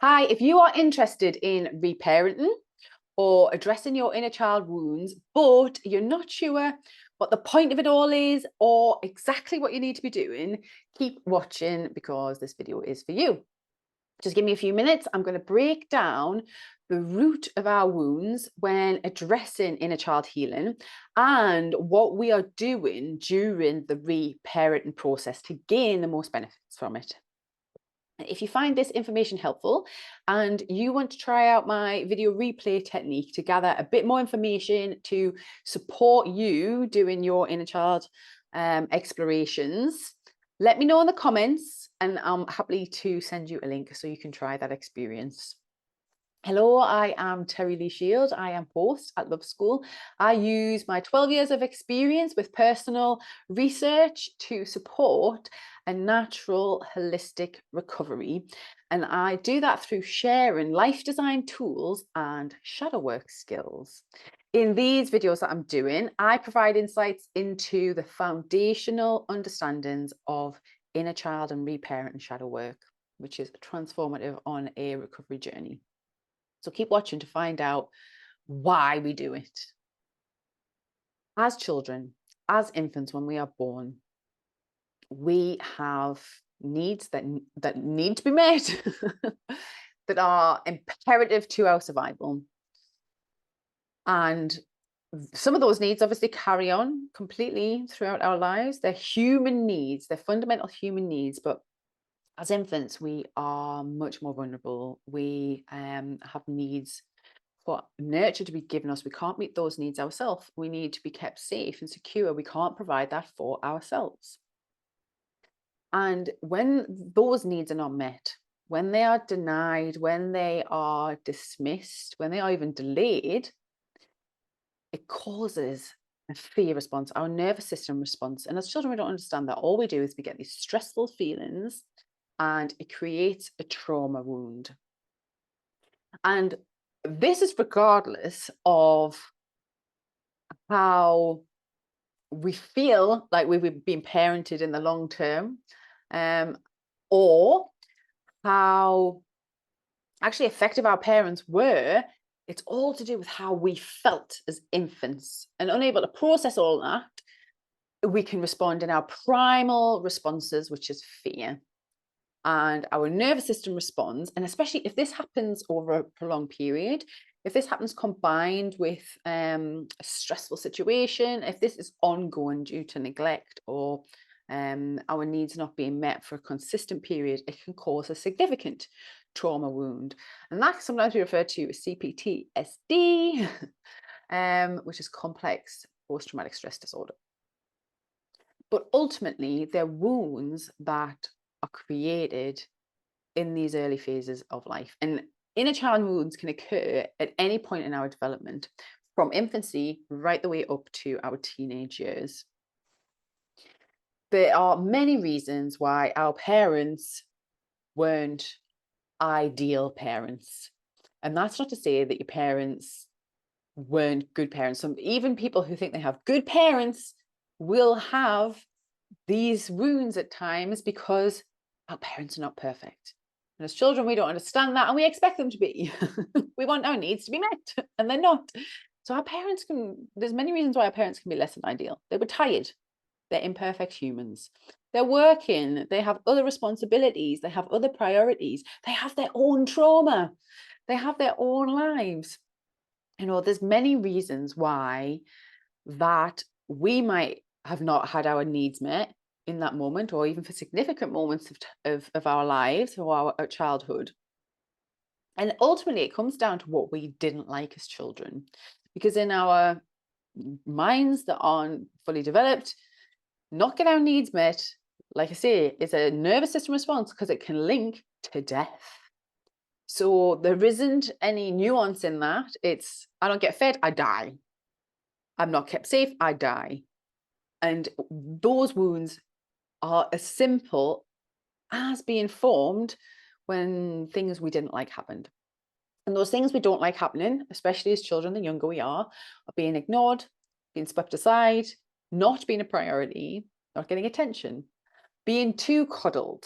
Hi, if you are interested in reparenting or addressing your inner child wounds, but you're not sure what the point of it all is or exactly what you need to be doing, keep watching because this video is for you. Just give me a few minutes. I'm going to break down the root of our wounds when addressing inner child healing and what we are doing during the reparenting process to gain the most benefits from it. If you find this information helpful and you want to try out my video replay technique to gather a bit more information to support you doing your inner child explorations, let me know in the comments and I'm happy to send you a link so you can try that experience. Hello, I am Terri-Lee Shield. I am host at Love School. I use my 12 years of experience with personal research to support a natural, holistic recovery. And I do that through sharing life design tools and shadow work skills. In these videos that I'm doing, I provide insights into the foundational understandings of inner child and reparent and shadow work, which is transformative on a recovery journey. So keep watching to find out why we do it. As children, as infants, when we are born, we have needs that need to be met, that are imperative to our survival. And some of those needs obviously carry on completely throughout our lives. They're human needs, they're fundamental human needs, but as infants, we are much more vulnerable. We have needs for nurture to be given us. We can't meet those needs ourselves. We need to be kept safe and secure. We can't provide that for ourselves. And when those needs are not met, when they are denied, when they are dismissed, when they are even delayed, it causes a fear response, our nervous system response. And as children, we don't understand that. All we do is we get these stressful feelings and it creates a trauma wound. And this is regardless of how we feel like we've been parented in the long term, or how actually effective our parents were. It's all to do with how we felt as infants, and unable to process all that, we can respond in our primal responses, which is fear. And our nervous system responds, and especially if this happens over a prolonged period, if this happens combined with a stressful situation, if this is ongoing due to neglect or our needs not being met for a consistent period, it can cause a significant trauma wound. And that sometimes we refer to as CPTSD, which is complex post-traumatic stress disorder. But ultimately, they're wounds that are created in these early phases of life. And inner child wounds can occur at any point in our development, from infancy right the way up to our teenage years. There are many reasons why our parents weren't ideal parents. And that's not to say that your parents weren't good parents. Some even people who think they have good parents will have these wounds at times because our parents are not perfect. And as children, we don't understand that and we expect them to be. We want our needs to be met and they're not. So our parents there's many reasons why our parents can be less than ideal. They were tired. They're imperfect humans. They're working. They have other responsibilities. They have other priorities. They have their own trauma. They have their own lives. There's many reasons why that we might have not had our needs met in that moment, or even for significant moments of our lives or our childhood. And ultimately, it comes down to what we didn't like as children, because in our minds that aren't fully developed, not get our needs met, like I say, is a nervous system response because it can link to death. So there isn't any nuance in that. It's, I don't get fed, I die. I'm not kept safe, I die. And those wounds are as simple as being formed when things we didn't like happened. And those things we don't like happening, especially as children, the younger we are being ignored, being swept aside, not being a priority, not getting attention, being too coddled,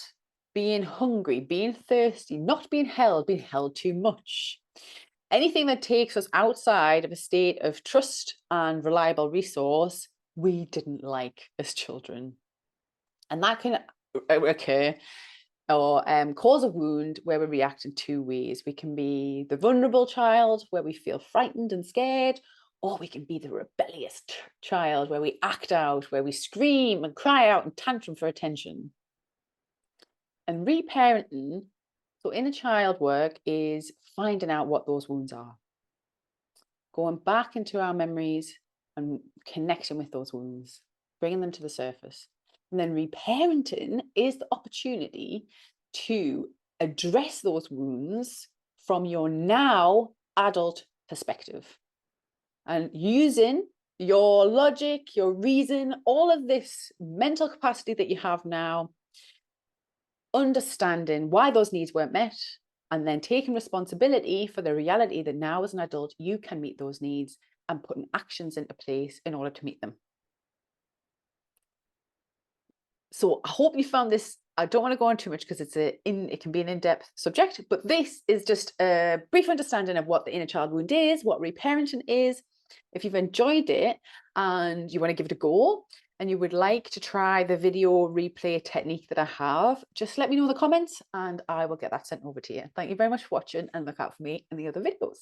being hungry, being thirsty, not being held too much. Anything that takes us outside of a state of trust and reliable resource, we didn't like as children. And that can occur or cause a wound where we react in two ways. We can be the vulnerable child where we feel frightened and scared, or we can be the rebellious child where we act out, where we scream and cry out and tantrum for attention. And reparenting, so inner child work, is finding out what those wounds are, going back into our memories and connecting with those wounds, bringing them to the surface. And then reparenting is the opportunity to address those wounds from your now adult perspective and using your logic, your reason, all of this mental capacity that you have now, understanding why those needs weren't met, and then taking responsibility for the reality that now as an adult, you can meet those needs and putting actions into place in order to meet them. So I hope you found this. I don't want to go on too much because it can be an in-depth subject, but this is just a brief understanding of what the inner child wound is, what reparenting is. If you've enjoyed it and you want to give it a go and you would like to try the video replay technique that I have, just let me know in the comments and I will get that sent over to you. Thank you very much for watching and look out for me in the other videos.